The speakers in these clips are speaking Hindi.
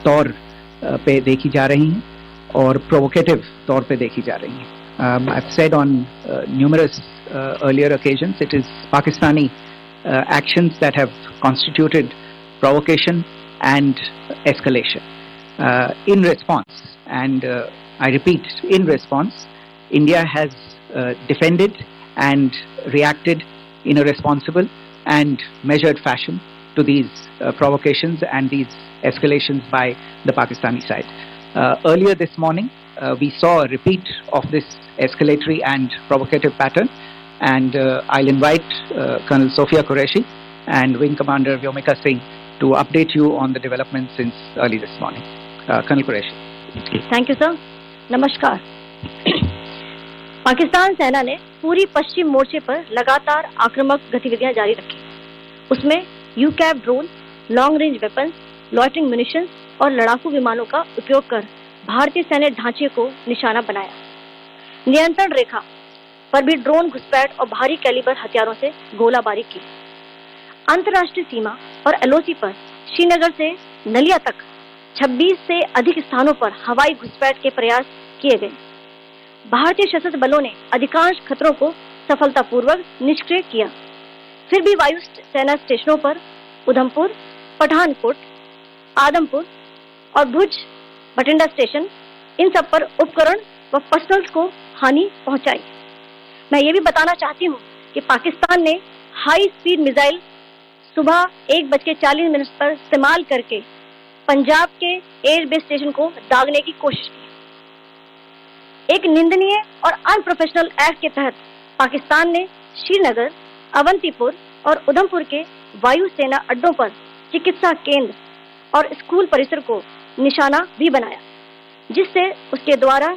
तौर पे देखी जा रही हैं और प्रोवोकेटिव तौर पे देखी जा रही हैं. I've said on numerous earlier occasions, it is Pakistani actions that have constituted provocation and escalation. In response, and I repeat, in response, India has defended and reacted in a responsible and measured fashion to these provocations and these escalations by the Pakistani side. Earlier this morning, we saw a repeat of this escalatory and provocative pattern, and I'll invite Colonel Sophia Qureshi and Wing Commander Vyomika Singh to update you on the developments since early this morning. Colonel Qureshi. Thank you, sir. नमस्कार. पाकिस्तान सेना ने पूरी पश्चिम मोर्चे पर लगातार आक्रामक गतिविधियां जारी रखी. उसमें UCAV drone, long range weapon, loitering munitions और लड़ाकू विमानों का उपयोग कर भारतीय सैन्य ढांचे को निशाना बनाया. नियंत्रण रेखा पर भी ड्रोन घुसपैठ और भारी कैलिबर हथियारों से गोलाबारी की. अंतर्राष्ट्रीय सीमा और एलओसी पर श्रीनगर से नलिया तक 26 से अधिक स्थानों पर हवाई घुसपैठ के प्रयास किए गए. भारतीय सशस्त्र बलों ने अधिकांश खतरों को सफलतापूर्वक निष्क्रिय किया. फिर भी वायु सेना स्टेशनों पर उधमपुर, पठानकोट, आदमपुर और भुज बठिंडा स्टेशन, इन सब पर उपकरण व पर्सनल को हानि पहुंचाई. मैं ये भी बताना चाहती हूँ कि पाकिस्तान ने हाई स्पीड मिसाइल सुबह 1:40 पर इस्तेमाल करके पंजाब के एयरबेस स्टेशन को दागने की कोशिश की. एक निंदनीय और अनप्रोफेशनल एक्ट के तहत पाकिस्तान ने श्रीनगर, अवंतीपुर और उधमपुर के वायु सेना अड्डों पर चिकित्सा केंद्र और स्कूल परिसर को निशाना भी बनाया, जिससे उसके द्वारा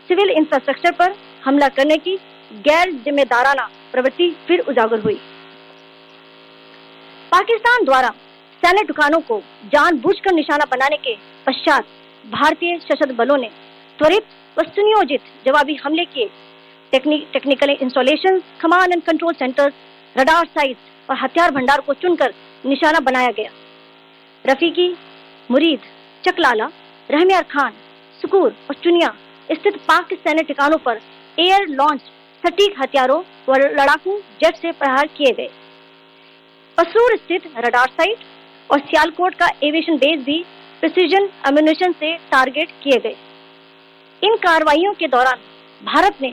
सिविल इंफ्रास्ट्रक्चर पर हमला करने की गैर जिम्मेदाराना प्रवृत्ति फिर उजागर हुई. पाकिस्तान द्वारा सैन्य ठिकानों को जानबूझकर निशाना बनाने के पश्चात भारतीय सशस्त्र बलों ने त्वरित व सुनियोजित जवाबी हमले किए. Technical installation, command and control centres, radar sites और हथियार भंडार को चुनकर निशाना बनाया गया. रफीकी, मुरीद, चकलाला, रहमियार खान, सुकूर और चुनिया स्थित पाक सैन्य ठिकानों पर एयर लॉन्च सटीक हथियारों व लड़ाकू जेट से प्रहार किए गए. पसरूर स्थित रडार साइट और सियालकोट का एविएशन बेस भी प्रिसीजन एम्यूनिशन से टारगेट किए गए. इन कार्रवाइयों के दौरान भारत ने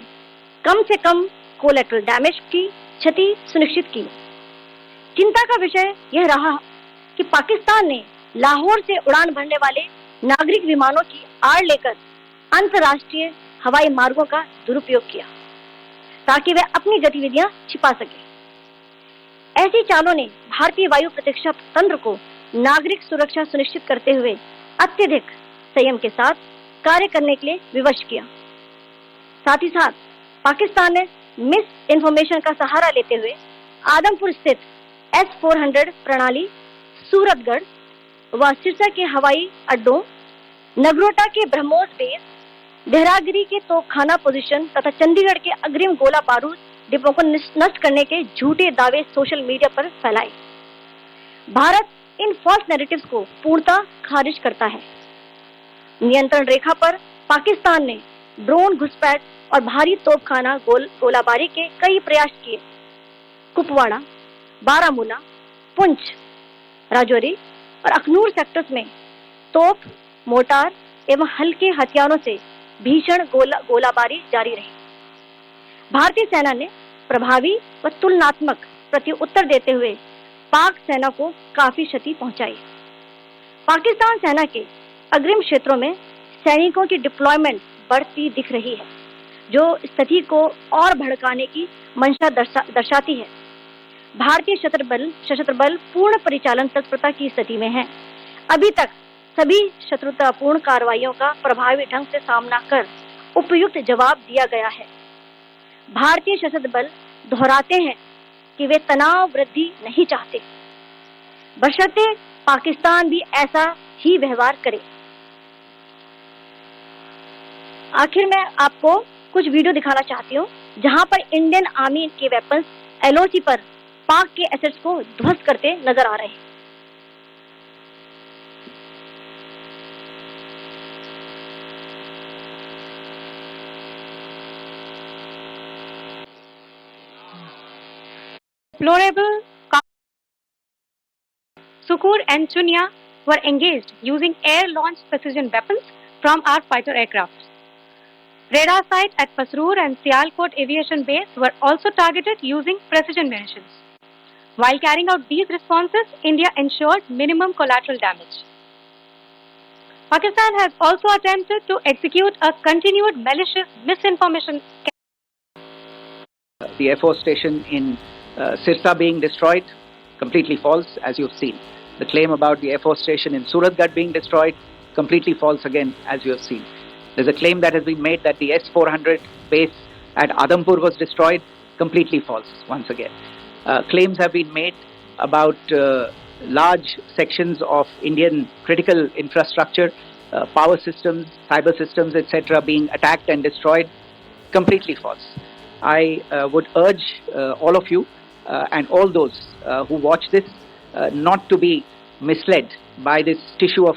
कम से कम कोलैटरल डैमेज की क्षति सुनिश्चित की. चिंता का विषय यह रहा कि पाकिस्तान ने लाहौर से उड़ान भरने वाले नागरिक विमानों की आड़ लेकर अंतर्राष्ट्रीय हवाई मार्गों का दुरुपयोग किया ताकि वे अपनी गतिविधियां छिपा सके. ऐसी चालों ने भारतीय वायु प्रतिरक्षा तंत्र को नागरिक सुरक्षा सुनिश्चित करते हुए अत्यधिक संयम के साथ कार्य करने के लिए विवश किया. साथ ही साथ पाकिस्तान ने मिस इन्फॉर्मेशन का सहारा लेते हुए आदमपुर स्थित S-400 प्रणाली, सूरतगढ़ व सिरसा के हवाई अड्डों, नगरोटा के ब्रह्मोस बेस, देहरागिरी के तोपखाना पोजीशन तथा चंडीगढ़ के अग्रिम गोला बारूद डिपो को नष्ट करने के झूठे दावे सोशल मीडिया पर फैलाए. भारत इन फॉल्स नैरेटिव्स को पूर्णतः खारिज करता है. नियंत्रण रेखा पर पाकिस्तान ने ड्रोन घुसपैठ और भारी तोपखाना गोलाबारी के कई प्रयास किए. कुपवाड़ा, बारामूला, पुंछ, राजौरी और अखनूर सेक्टर्स में तोप, मोटार एवं हल्के हथियारों से भीषण गोलाबारी जारी रही. भारतीय सेना ने प्रभावी व तुलनात्मक प्रत्युत्तर देते हुए पाक सेना को काफी क्षति पहुंचाई. पाकिस्तान सेना के अग्रिम क्षेत्रों में सैनिकों की डिप्लॉयमेंट बढ़ती दिख रही है, जो स्थिति को और भड़काने की मंशा दर्शाती है. भारतीय सशस्त्र बल पूर्ण परिचालन तत्परता की स्थिति में है. अभी तक सभी शत्रुतापूर्ण कार्रवाइयों का प्रभावी ढंग से सामना कर उपयुक्त जवाब दिया गया है. भारतीय सशस्त्र बल दोहराते हैं कि वे तनाव वृद्धि नहीं चाहते, बशर्ते पाकिस्तान भी ऐसा ही व्यवहार करे. आखिर में आपको कुछ वीडियो दिखाना चाहती हूँ जहां पर इंडियन आर्मी के वेपन्स एलओसी पर पाक के एसेट्स को ध्वस्त करते नजर आ रहे हैं. deplorable Sukhoi and Chunya were engaged using air-launched precision weapons from our fighter aircraft. Radar sites at Pasrur and Sialkot Aviation Base were also targeted using precision munitions. While carrying out these responses, India ensured minimum collateral damage. Pakistan has also attempted to execute a continued malicious misinformation The Air Force station in Sirsa being destroyed, completely false, as you've seen. The claim about the Air Force station in Suratgarh being destroyed, completely false again, as you have seen. There's a claim that has been made that the S-400 base at Adampur was destroyed, completely false, once again. Claims have been made about large sections of Indian critical infrastructure, power systems, cyber systems, etc. being attacked and destroyed, completely false. I would urge all of you and all those who watch this not to be misled by this tissue of